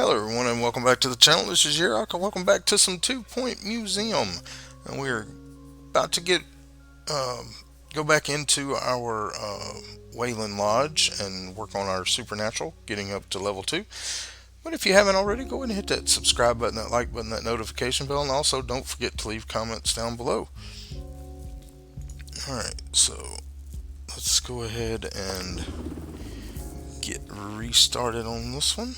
Hello, everyone, and welcome back to the channel. This is Yurok, and welcome back to some 2 Point Museum. And we're about to um, go back into our Wayland Lodge and work on our supernatural, getting up to level 2. But if you haven't already, go ahead and hit that subscribe button, that like button, that notification bell, and also don't forget to leave comments down below. Alright, so let's go ahead and get restarted on this one.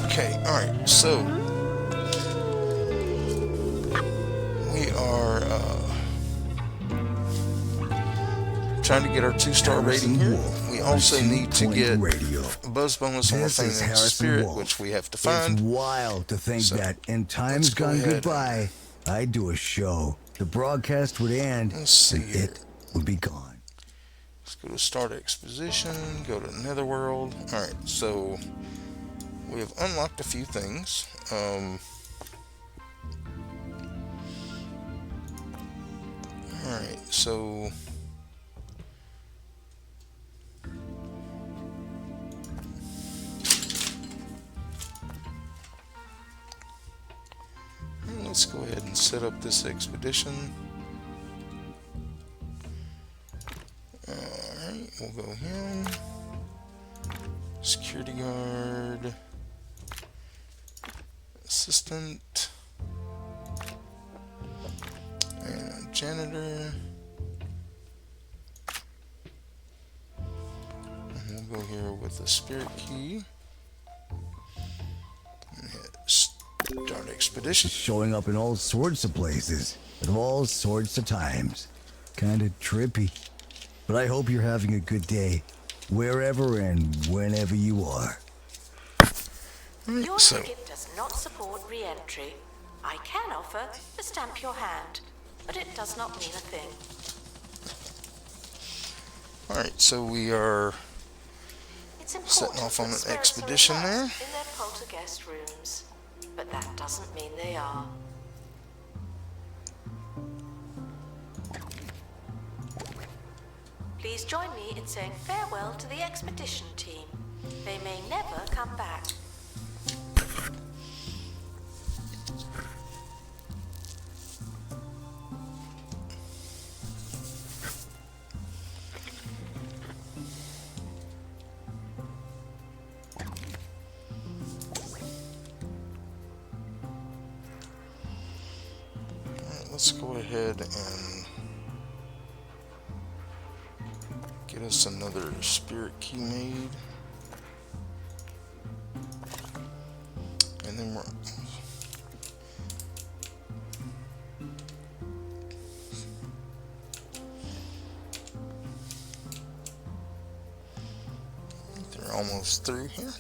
Okay, alright, so we are trying to get our 2-star rating Harrison here. Wolf We for also need to 2 Point get Radio. a buzz bonus on the This is Failing Harrison Spirit, which Wolf. we have to It's find. wild to think So that in let's times go gone ahead goodbye, I'd do a show. The broadcast would end, let's see and here. it would be gone. Let's go to Start Exposition, go to Netherworld. Alright, so we have unlocked a few things. Alright, so let's go ahead and set up this expedition. Alright, we'll go him. Security guard. Assistant. And janitor. And we'll go here with the spirit key. And hit Start Expedition. Showing up in all sorts of places, at all sorts of times. Kinda trippy. But I hope you're having a good day, wherever and whenever you are. Your So, ticket does not support re-entry. I can offer to stamp your hand, but it does not mean a thing. alright, so we are It's important setting off on that an spirits expedition are there. relaxed in their poltergeist rooms, but that doesn't mean they are. Please join me in saying farewell to the expedition team. They may never come back. Alright, let's go ahead and get us another spirit key made. And then we're they're almost through here.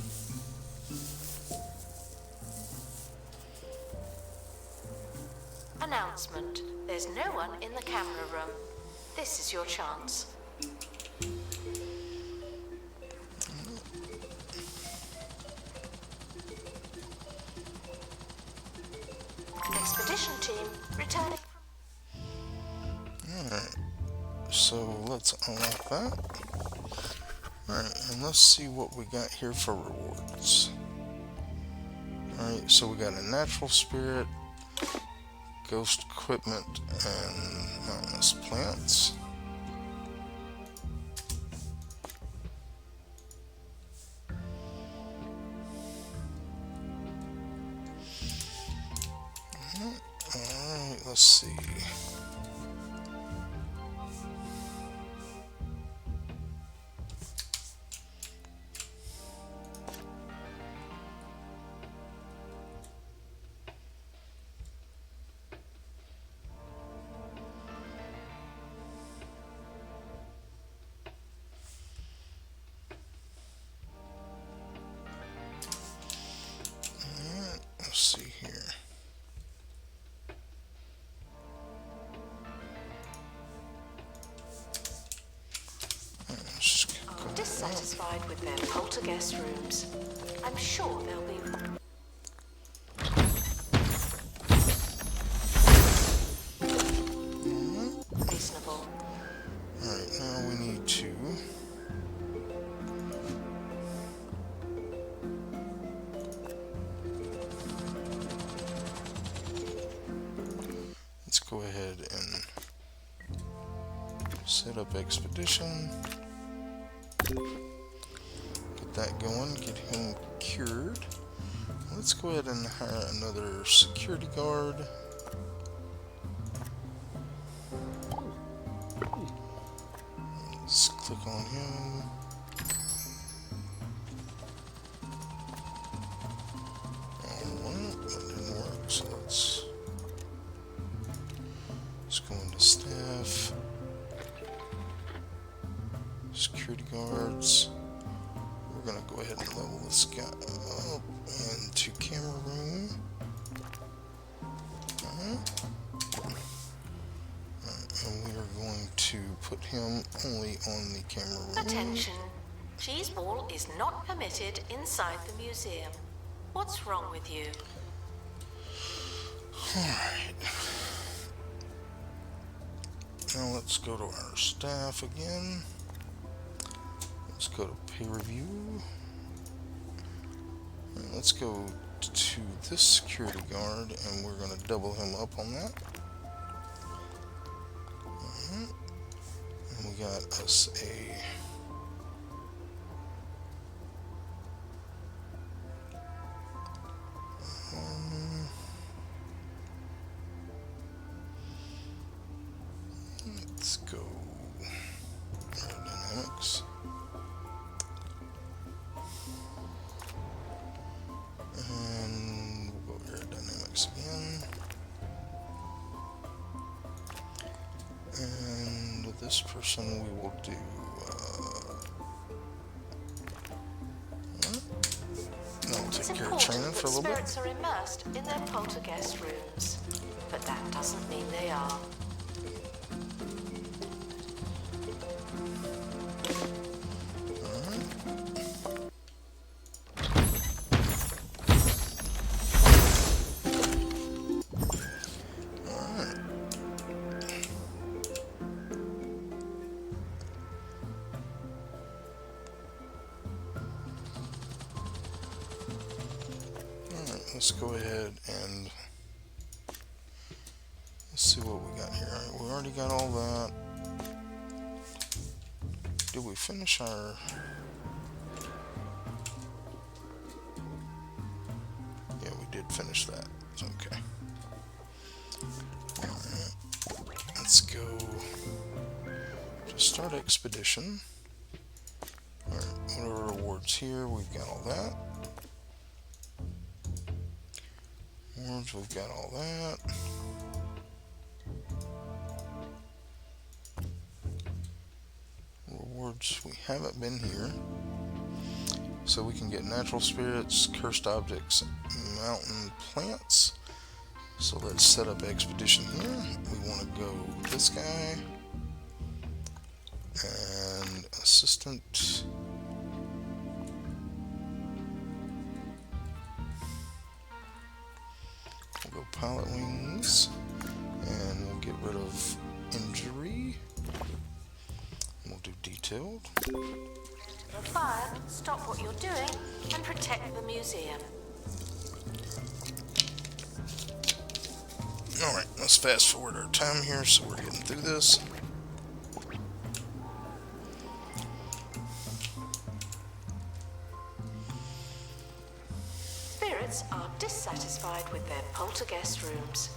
Announcement. There's no one in the camera room. This is your chance. Expedition team returning from... Alright, so let's unlock that. Alright, and let's see what we got here for rewards. Alright, so we got a natural spirit, ghost equipment, and mountainous plants. Alright, let's see. dissatisfied with their poltergeist rooms. I'm sure they'll be reasonable. Alright, now we need to let's go ahead and set up expedition. Get that going, get him cured. Let's go ahead and hire another security guard. Let's click on him. Alright, that didn't work, so let's go into staff. Security guards. We're gonna go ahead and level this guy up into camera room. And we are going to put him only on the camera room. Attention. Cheeseball is not permitted inside the museum. What's wrong with you? Alright. Now let's go to our staff again. Let's go to pay review. And let's go to this security guard and we're going to double him up on that. And we got us a let's go aerodynamics. And we'll go aerodynamics again. And with this person we will do I'll It's take care of important training for a little bit. spirits are immersed in their poltergeist rooms, but that doesn't mean they are. Let's go ahead and let's see what we got here. Alright, we already got all that. Did we finish our... Yeah, we did finish that. It's okay. Alright. Let's go to start expedition. Alright, what are our rewards here? We've got all that. We've got all that. Rewards, we haven't been here. So we can get natural spirits, cursed objects, mountain plants. So let's set up expedition here. We want to go this guy. And assistant. We'll go pilot wings, and we'll get rid of injury. We'll do detailed. You're fired. Stop what you're doing and protect the museum. Alright, let's fast forward our time here so we're getting through this. Spirits are dissatisfied with their poltergeist rooms.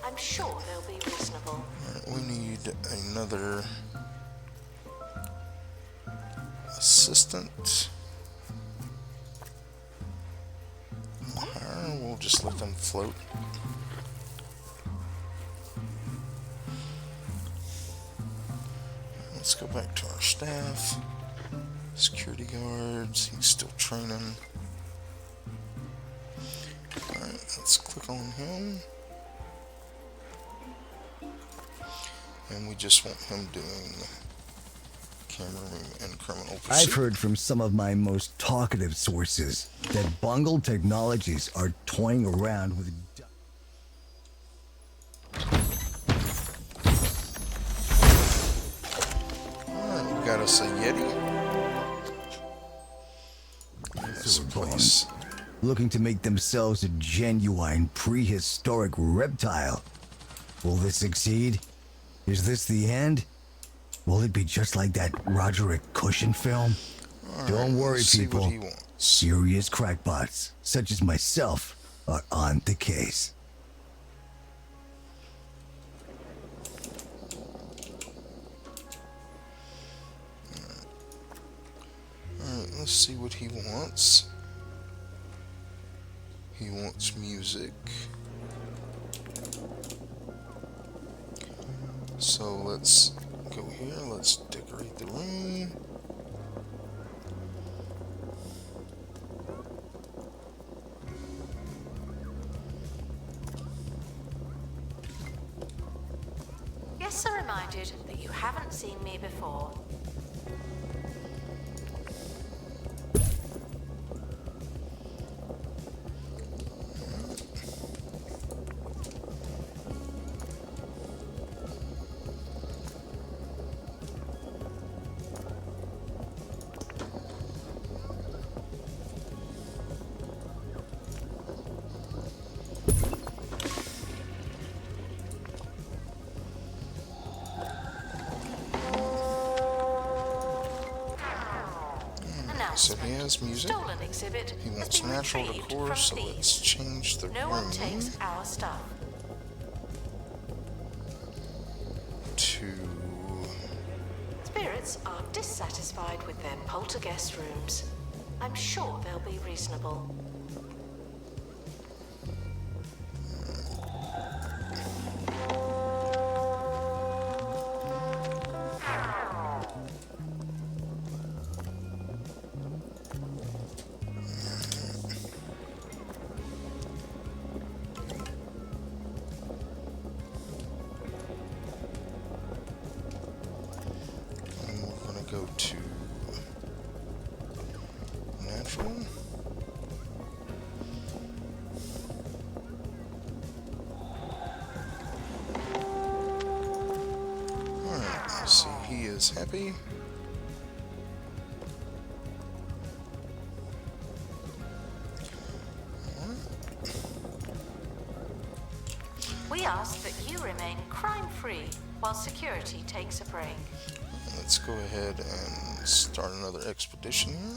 I'm sure they'll be reasonable. Alright, we need another assistant. We'll just let them float. Let's go back to our staff. Security guards, he's still training. Alright, let's click on him. And we just want him doing Camera room and criminal I've pursuit. heard from some of my most talkative sources that Bungle Technologies are toying around with. Alright, we got us a Yeti. This place. Looking to make themselves a genuine prehistoric reptile. Will this succeed? Is this the end? Will it be just like that Roderick Cushion film? Don't worry, let's see people. what he wants. Serious crackpots, such as myself, are on the case. Alright, let's see what he wants. He wants music. So let's go here. Let's decorate the room. Guests are reminded that you haven't seen me before. So he has music. Stolen exhibit He has wants been natural retrieved decor, from so thieves. let's change the No room one takes our stuff. to... Spirits are dissatisfied with their poltergeist rooms. I'm sure they'll be reasonable. And we're gonna go to natural. Alright, let's see. He is happy. We ask that you remain crime-free while security takes a break. Let's go ahead and start another expedition here.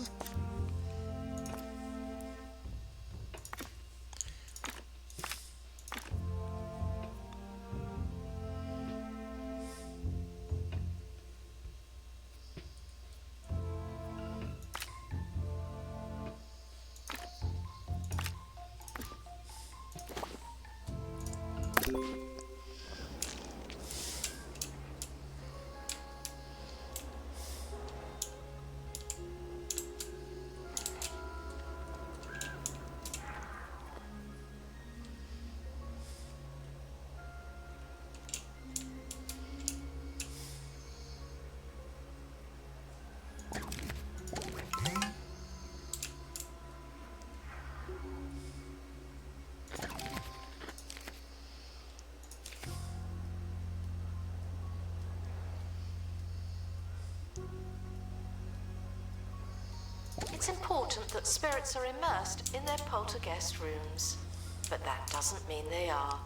It's important that spirits are immersed in their poltergeist rooms, but that doesn't mean they are.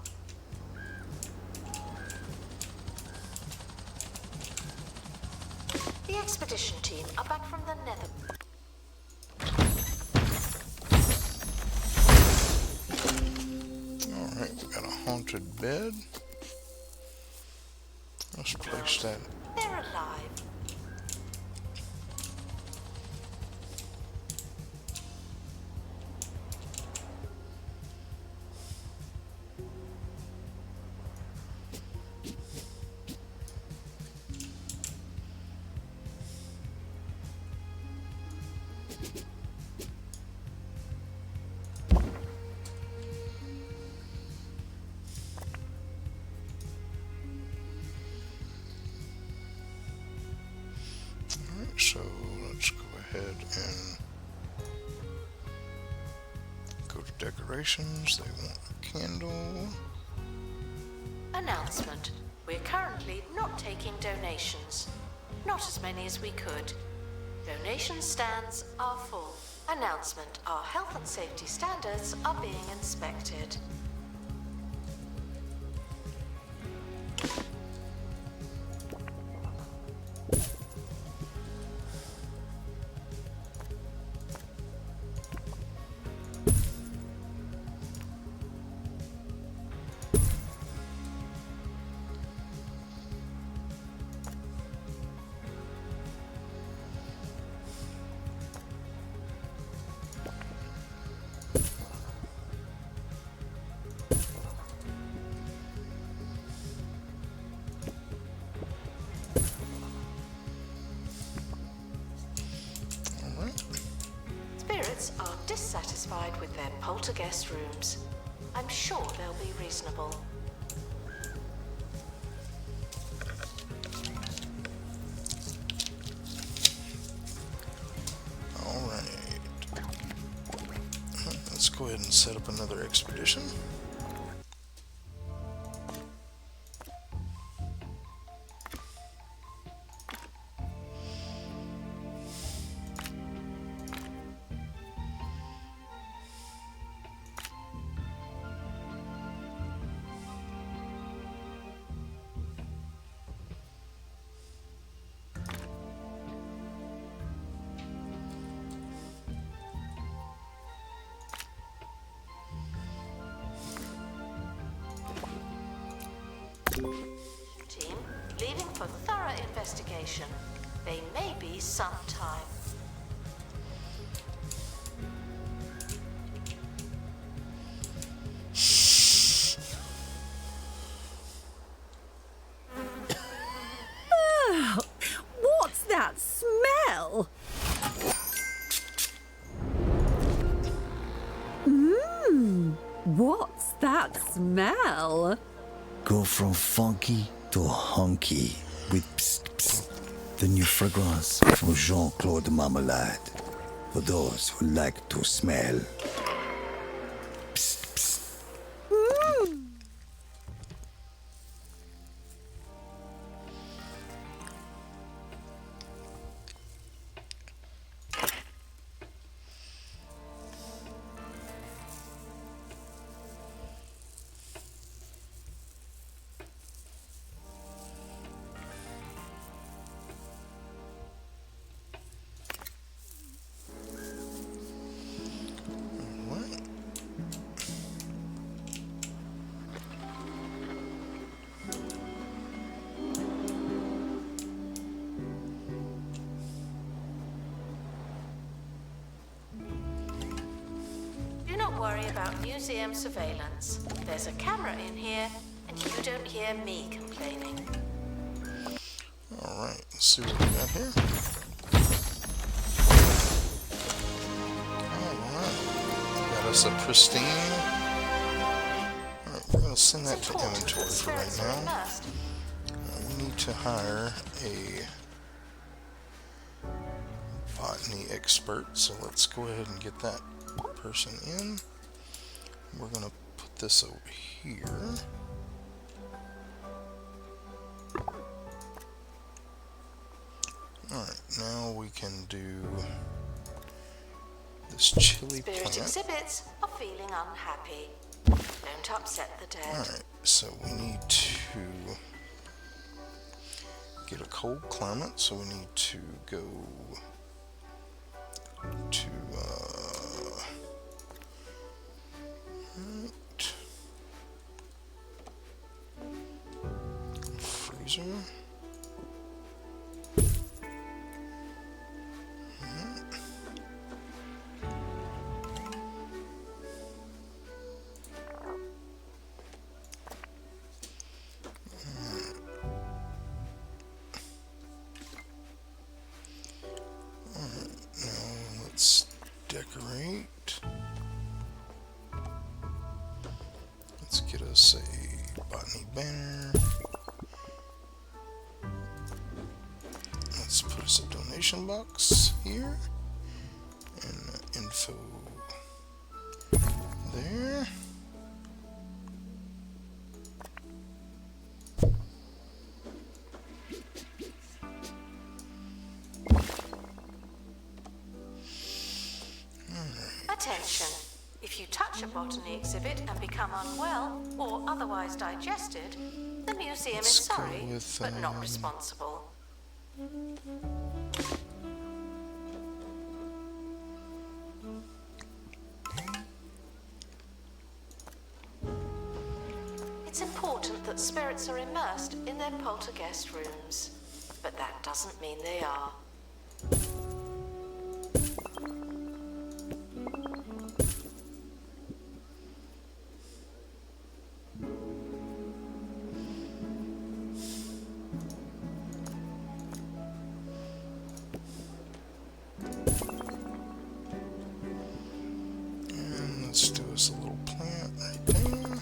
The expedition team are back from the Nether. Alright, we got a haunted bed. Let's place that. They're alive. and go to decorations. They want a candle. Announcement. We're currently not taking donations. Not as many as we could. Donation stands are full. Announcement. Our health and safety standards are being inspected. Spirits are dissatisfied with their poltergeist rooms. I'm sure they'll be reasonable. Alright. Let's go ahead and set up another expedition. Team, leaving for thorough investigation. They may be some time. What's that smell? What's that smell? Go from funky to hunky with Psst Psst, the new fragrance from Jean-Claude Marmalade. For those who like to smell. Psst Psst. What? Do not worry about museum surveillance. There's a camera in here, and you don't hear me complaining. Alright, let's see what we got here. Alright, got us a pristine. Alright, we're going to send that to inventory for right Spirits are now. immersed. We need to hire a botany expert, so let's go ahead and get that person in. We're going to put this over here. Alright, now we can do this chili Spirit plant. exhibits are feeling unhappy. Don't upset the dead. Alright, so we need to get a cold climate, so we need to go to right, freezer. Now let's decorate. Let's get us a botany banner. Let's put us a donation box here. info there. Attention. If you touch a botany exhibit and become unwell or otherwise digested, the museum Let's is go sorry, with, but not responsible. It's important that spirits are immersed in their poltergeist rooms, but that doesn't mean they are. And let's do us a little plant right there.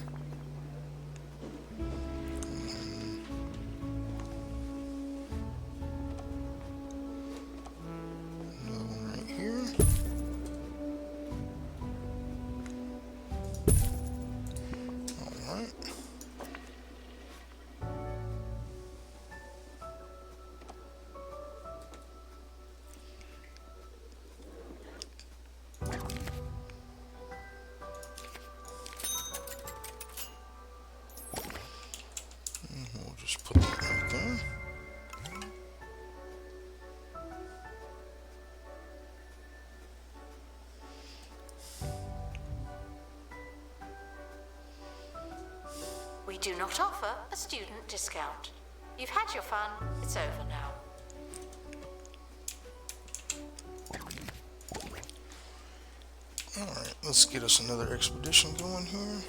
Another one right here. Alright. And we'll just put that right there. We do not offer a student discount. You've had your fun, it's over now. Alright, let's get us another expedition going here.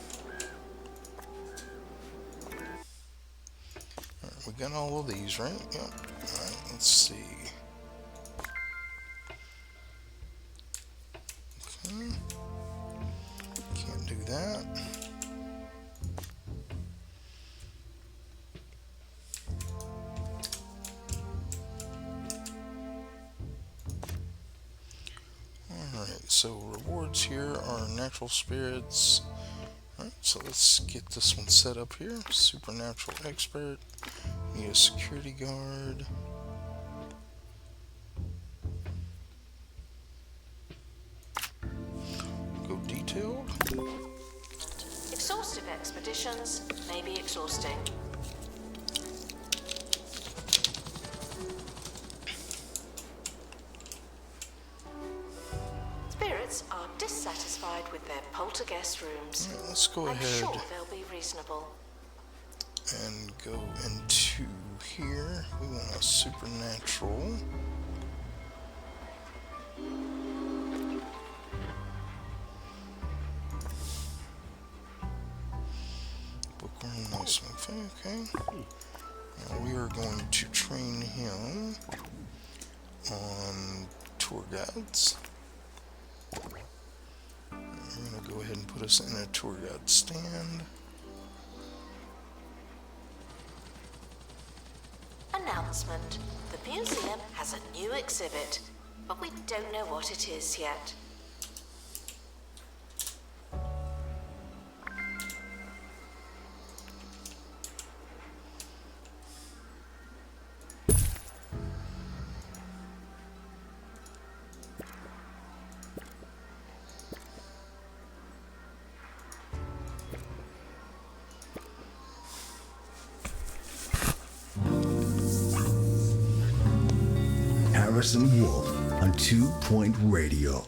Alright, we got all of these, right? Yep. Alright, let's see. Okay. Can't do that. Alright, so rewards here are natural spirits. Alright, so let's get this one set up here. Supernatural expert. Need a security guard. Go detailed. Exhaustive expeditions may be exhausting. Spirits are dissatisfied with their poltergeist rooms. Alright, let's go I'm ahead sure they'll be reasonable. and go into here. We want a supernatural. Bookworm, nice. Okay. Now we are going to train him on tour guides. We're going to go ahead and put us in a tour guide stand. Announcement. The museum has a new exhibit, but we don't know what it is yet. Harrison Wolf on 2 Point Radio.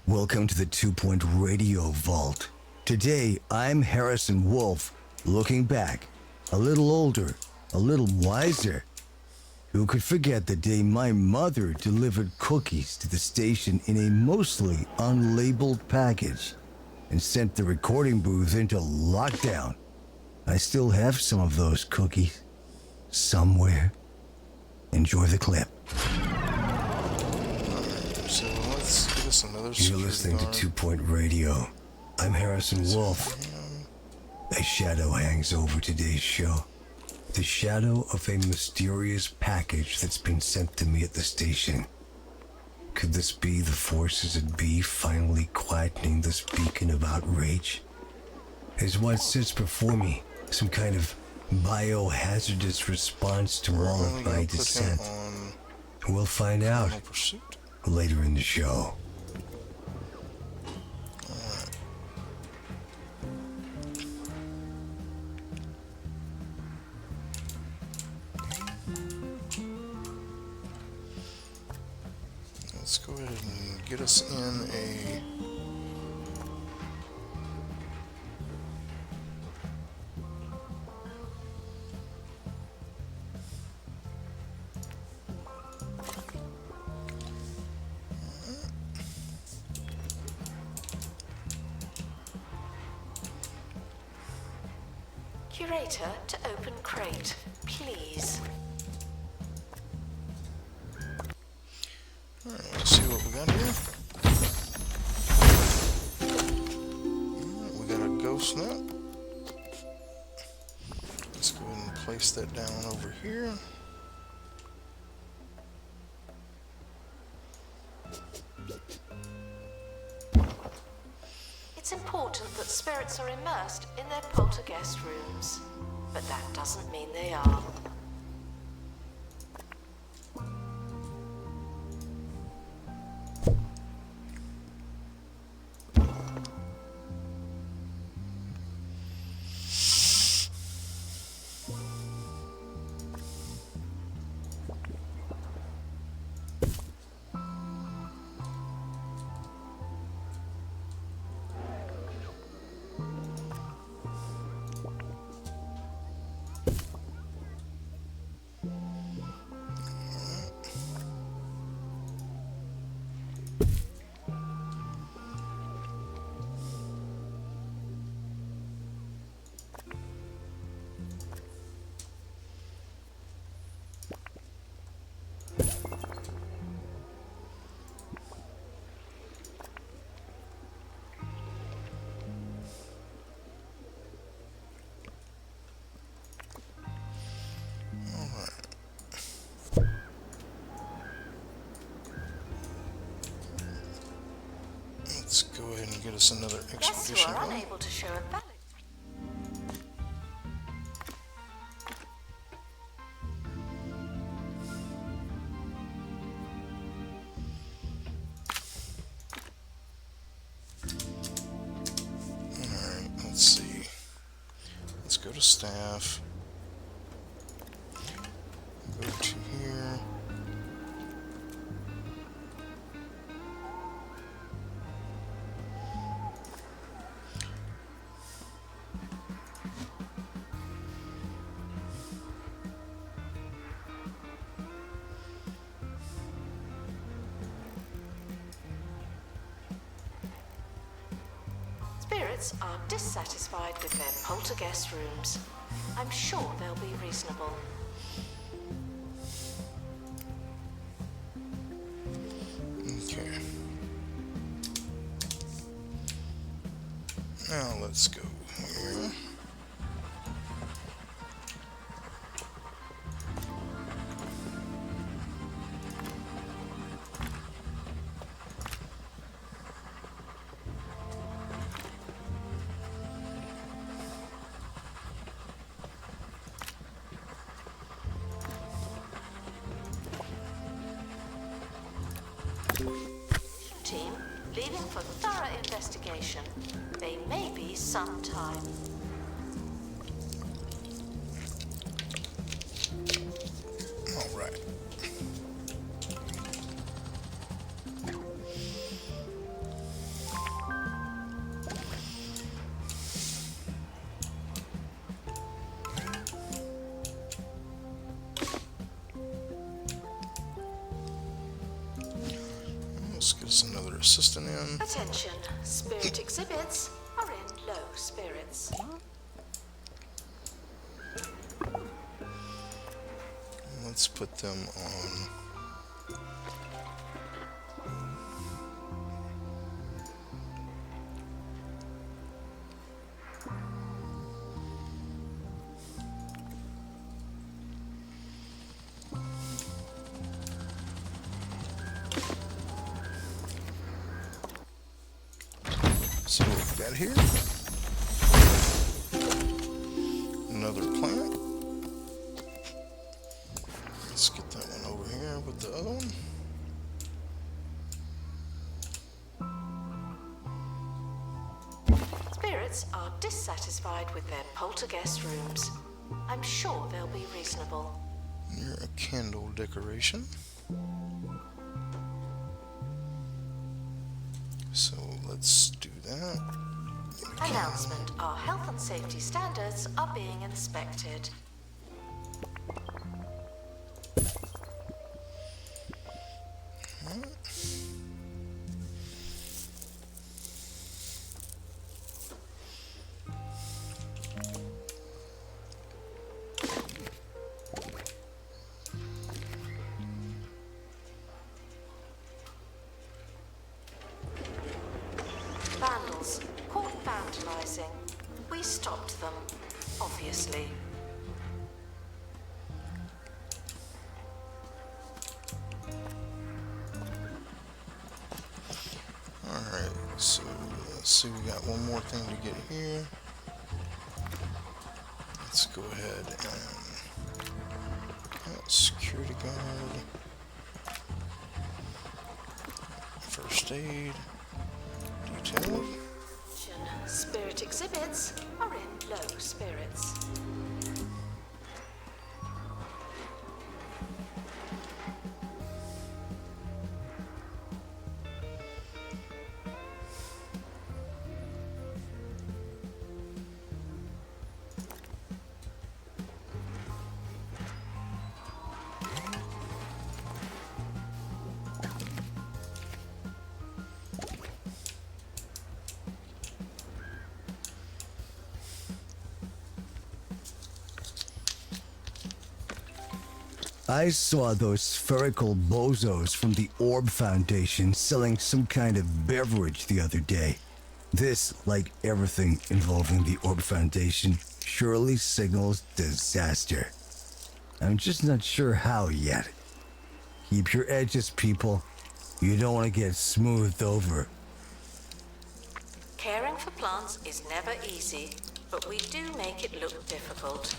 Welcome to the 2 Point Radio Vault. Today, I'm Harrison Wolf, looking back, a little older, a little wiser. Who could forget the day my mother delivered cookies to the station in a mostly unlabeled package and sent the recording booth into lockdown? I still have some of those cookies. Somewhere. Enjoy the clip. So let's get us another You're security listening to guard. 2 Point Radio. I'm Harrison Wolf. A shadow hangs over today's show. the shadow of a mysterious package that's been sent to me at the station. Could this be the forces at B finally quietening this beacon of outrage? Is what sits before me some kind of biohazardous response to all of my dissent? We'll find out Pursuit. later in the show. Let's go ahead and get us in a... Curator to open crate, please. Alright, let's see what we got here. Alright, we got a ghost nut. Let's go ahead and place that down over here. It's important that spirits are immersed in their poltergeist rooms, but that doesn't mean they are. Let's go ahead and get us another Guests who expedition are going. unable to show a valid... Alright, let's see. Let's go to staff. Go to here. Spirits are dissatisfied with their poltergeist rooms. I'm sure they'll be reasonable. Okay. Now let's go here. Team, leaving for thorough investigation. They may be some time. All right. Let's get us another assistant in. Attention, spirit exhibits are in low spirits. Let's put them on. got here? Another plant. Let's get that one over here with the other one. Spirits are dissatisfied with their poltergeist rooms. I'm sure they'll be reasonable. Near a candle decoration. So let's do that. Announcement: our health and safety standards are being inspected. Vandals caught vandalizing. We stopped them, obviously. Alright, so let's see, we got one more thing to get here. Let's go ahead and security guard, first aid, detail. Spirit exhibits are in low spirits. I saw those spherical bozos from the Orb Foundation selling some kind of beverage the other day. This, like everything involving the Orb Foundation, surely signals disaster. I'm just not sure how yet. Keep your edges, people. You don't want to get smoothed over. Caring for plants is never easy, but we do make it look difficult.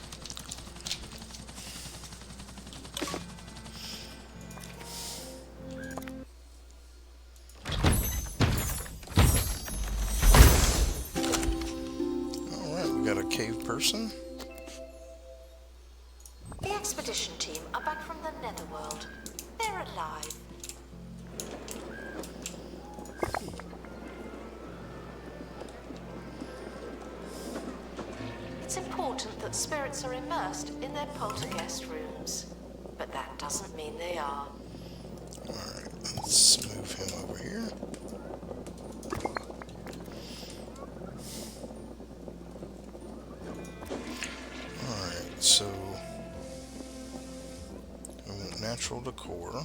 Alright, we got a cave person. The expedition team are back from the Netherworld. They're alive. It's important that spirits are immersed in their poltergeist rooms, but that doesn't mean they are. Alright, let's move him over here. Alright, so we want natural decor.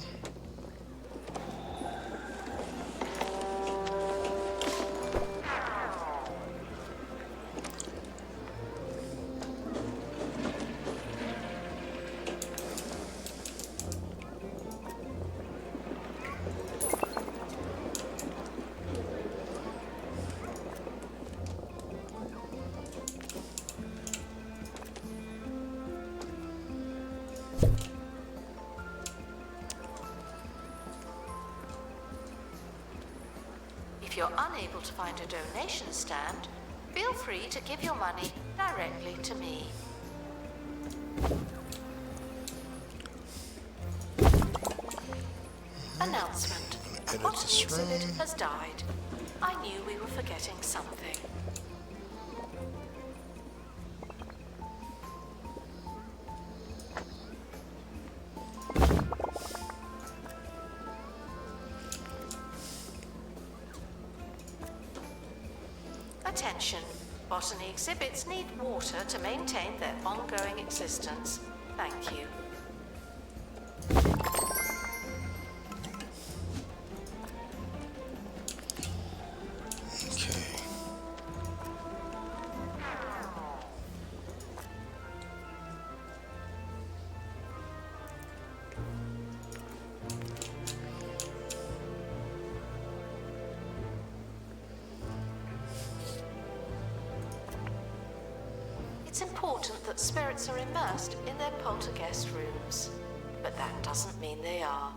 If you're unable to find a donation stand, feel free to give your money directly to me. Announcement. A Edit botany this exhibit room. has died. I knew we were forgetting something. Attention. Botany exhibits need water to maintain their ongoing existence. Thank you. Okay. important that spirits are immersed in their poltergeist rooms, but that doesn't mean they are.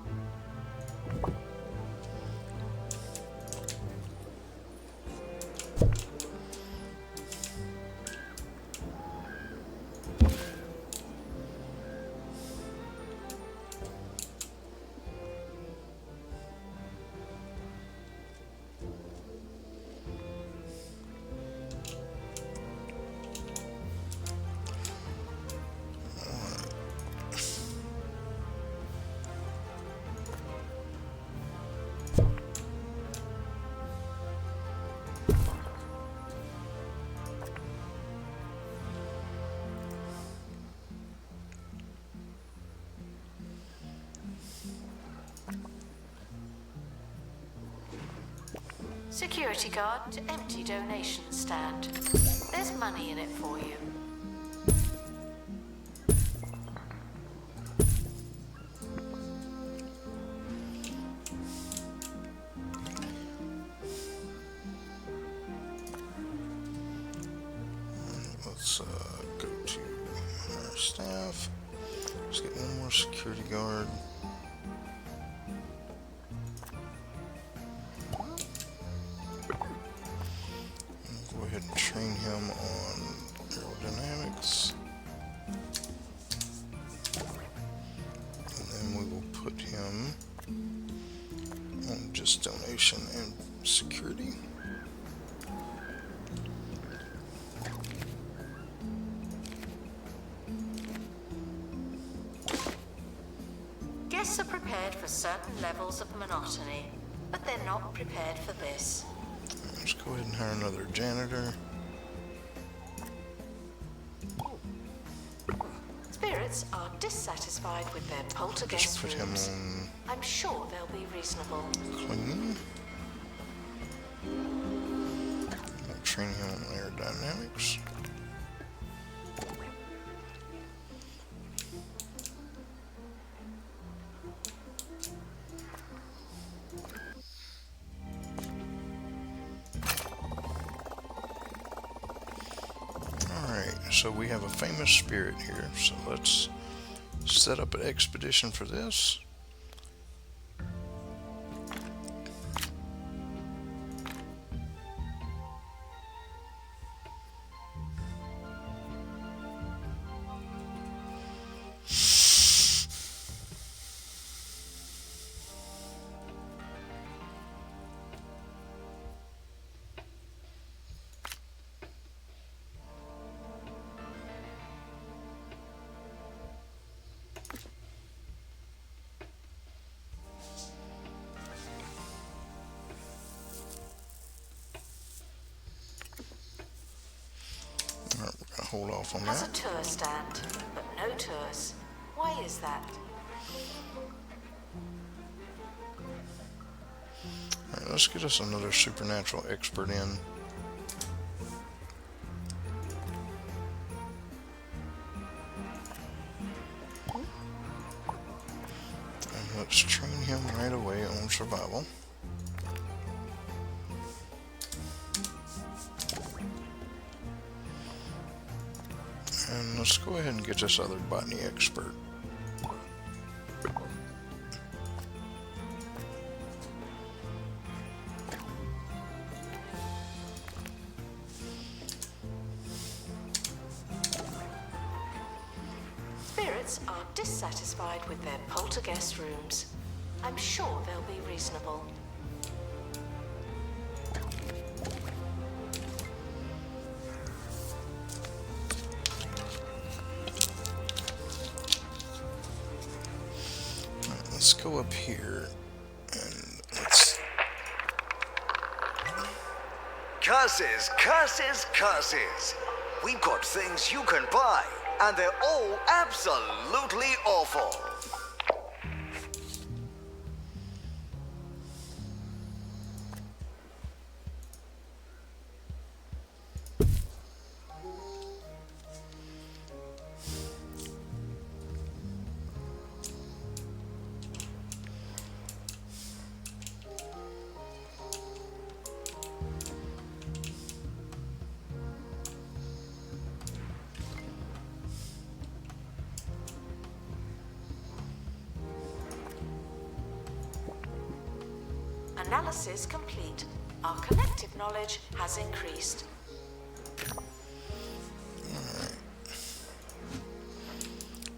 Security guard to empty donation stand. There's money in it for you. Let's go to our staff. Let's get one more security guard. Go ahead and train him on aerodynamics. And then we will put him on just donation and security. Guests are prepared for certain levels of monotony, but they're not prepared for this. Let's go ahead and hire another janitor. Spirits are dissatisfied with their Just poltergeist put him rooms. on I'm sure they'll be reasonable. cleaning. We'll train him on aerodynamics. So we have a famous spirit here, so let's set up an expedition for this. Alright, we're gonna hold off on Has a that. tour stand, but no tours. Why is that? Alright, let's get us another supernatural expert in. And let's train him right away on survival. And let's go ahead and get this other botany expert. Spirits are dissatisfied with their poltergeist rooms. I'm sure they'll be reasonable. Alright, let's go up here and let's... Curses, curses, curses. We've got things you can buy, and they're all absolutely awful. Analysis complete. Our collective knowledge has increased.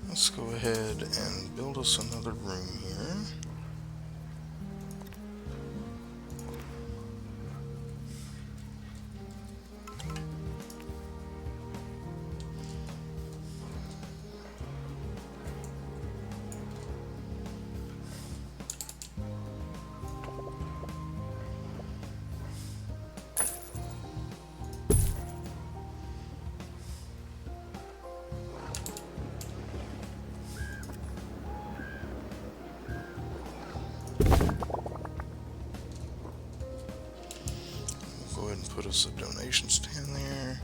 Let's go ahead and build us another room here. Go ahead and put us a donation stand there.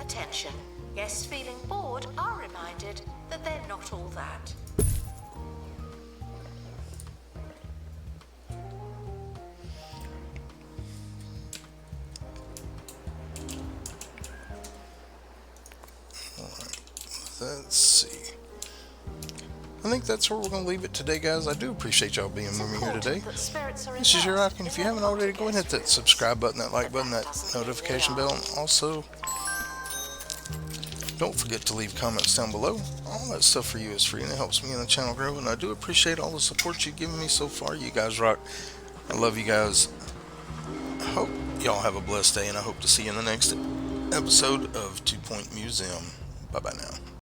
Attention. Guests feeling bored are reminded that they're not all that. Alright, let's see. I think that's where we're going to leave it today, guys. I do appreciate y'all being with me here today. This is your Rock, and if you haven't already, go ahead and hit that subscribe button, that like button, that notification bell, and also don't forget to leave comments down below. All that stuff for you is free, and it helps me and the channel grow, and I do appreciate all the support you've given me so far. You guys rock. I love you guys. I hope y'all have a blessed day, and I hope to see you in the next episode of 2 Point Museum. Bye-bye now.